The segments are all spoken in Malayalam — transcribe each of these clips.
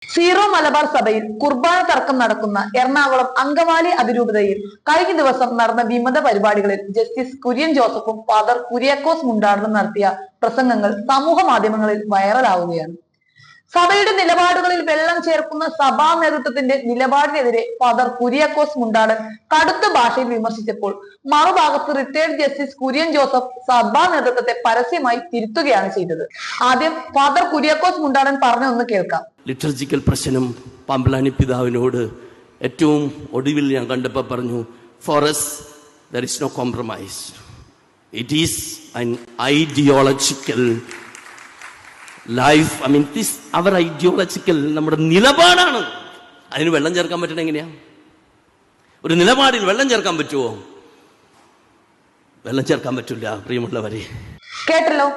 സീറോ മലബാർ സഭയിൽ കുർബാന തർക്കം നടക്കുന്ന എറണാകുളം അങ്കമാലി അതിരൂപതയിൽ കഴിഞ്ഞ ദിവസം നടന്ന വിമത പരിപാടികളിൽ ജസ്റ്റിസ് കുര്യൻ ജോസഫും ഫാദർ കുര്യാക്കോസ് മുണ്ടാടനും നടത്തിയ പ്രസംഗങ്ങൾ സമൂഹ മാധ്യമങ്ങളിൽ വൈറലാവുകയാണ്. സഭയുടെ നിലപാടുകളിൽ വെള്ളം ചേർക്കുന്ന സഭാ നേതൃത്വത്തിന്റെ നിലപാടിനെതിരെ ഫാദർ കുര്യാക്കോസ് മുണ്ടാടൻ കടുത്ത ഭാഷയിൽ വിമർശിച്ചപ്പോൾ മറുഭാഗത്ത് റിട്ടയർഡ് ജസ്റ്റിസ് കുര്യൻ ജോസഫ് സഭാ നേതൃത്വത്തെ പരസ്യമായി തിരുത്തുകയാണ് ചെയ്തത്. ആദ്യം ഫാദർ കുര്യാക്കോസ് മുണ്ടാടൻ പറഞ്ഞൊന്ന് കേൾക്കാം. ലിറ്റർജിക്കൽ പ്രശ്നം പാമ്പളാനി പിതാവിനോട് ഏറ്റവും ഒടുവിൽ ഞാൻ കണ്ടപ്പോൾ പറഞ്ഞു, four us there is no compromise. It is an ideological life. I mean, this our ideological നമ്മുടെ നിലപാടാണ്. അതിന് വെള്ളം ചേർക്കാൻ പറ്റണ എങ്ങനെയാ? ഒരു നിലപാടിൽ വെള്ളം ചേർക്കാൻ പറ്റുമോ? വെള്ളം ചേർക്കാൻ പറ്റില്ല പ്രിയമുള്ളവരെ. കേട്ടല്ലോ.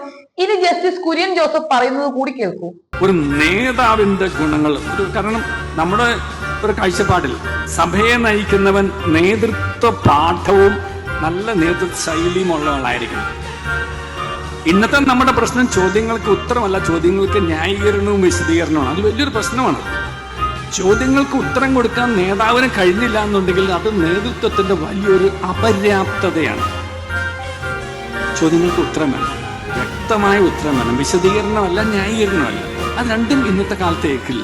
ഇനി ജസ്റ്റിസ് കുര്യൻ ജോസഫ് പറയുന്നത് കൂടി കേൾക്കൂ. ഒരു നേതാവിന്റെ ഗുണങ്ങൾ, കാരണം നമ്മുടെ ഒരു കാഴ്ചപ്പാടിൽ സഭയെ നയിക്കുന്നവൻ നേതൃത്വ പാഠവും നല്ല നേതൃത്വ ശൈലിയും ഉള്ളവളായിരിക്കണം. ഇന്നത്തെ നമ്മുടെ പ്രശ്നം ചോദ്യങ്ങൾക്ക് ഉത്തരമല്ല, ചോദ്യങ്ങൾക്ക് ന്യായീകരണവും വിശദീകരണവും. അത് വലിയൊരു പ്രശ്നമാണ്. ചോദ്യങ്ങൾക്ക് ഉത്തരം കൊടുക്കാൻ നേതാവിന് കഴിഞ്ഞില്ല എന്നുണ്ടെങ്കിൽ അത് നേതൃത്വത്തിന്റെ വലിയൊരു അപര്യാപ്തതയാണ്. ചോദ്യങ്ങൾക്ക് ഉത്തരം വേണം, വ്യക്തമായ ഉത്തരം വേണം, വിശദീകരണമല്ല ന്യായീകരണമല്ല. അത് രണ്ടും ഇന്നത്തെ കാലത്ത് ഏക്കില്ല.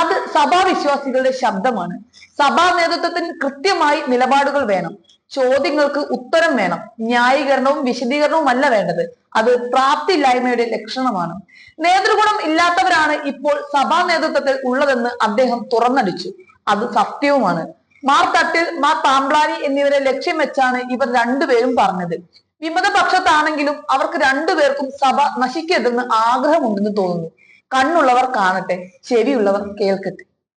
അത് സഭാ വിശ്വാസികളുടെ ശബ്ദമാണ്. സഭാ നേതൃത്വത്തിന് കൃത്യമായി നിലപാടുകൾ വേണം, ചോദ്യങ്ങൾക്ക് ഉത്തരം വേണം, ന്യായീകരണവും വിശദീകരണവും അല്ല വേണ്ടത്. അത് പ്രാപ്തിയില്ലായ്മയുടെ ലക്ഷണമാണ്. നേതൃഗുണം ഇല്ലാത്തവരാണ് ഇപ്പോൾ സഭാ നേതൃത്വത്തിൽ ഉള്ളതെന്ന് അദ്ദേഹം തുറന്നടിച്ചു. അത് സത്യവുമാണ്. മാർ തട്ടിൽ, മാർ പാമ്പ്ളാനി എന്നിവരെ ലക്ഷ്യം വെച്ചാണ് ഇവർ രണ്ടുപേരും പറഞ്ഞത്. വിമതപക്ഷത്താണെങ്കിലും അവർക്ക് രണ്ടുപേർക്കും സഭ നശിക്കരുതെന്ന് ആഗ്രഹമുണ്ടെന്ന് തോന്നുന്നു. കണ്ണുള്ളവർ കാണട്ടെ, ചെവിയുള്ളവർ കേൾക്കട്ടെ.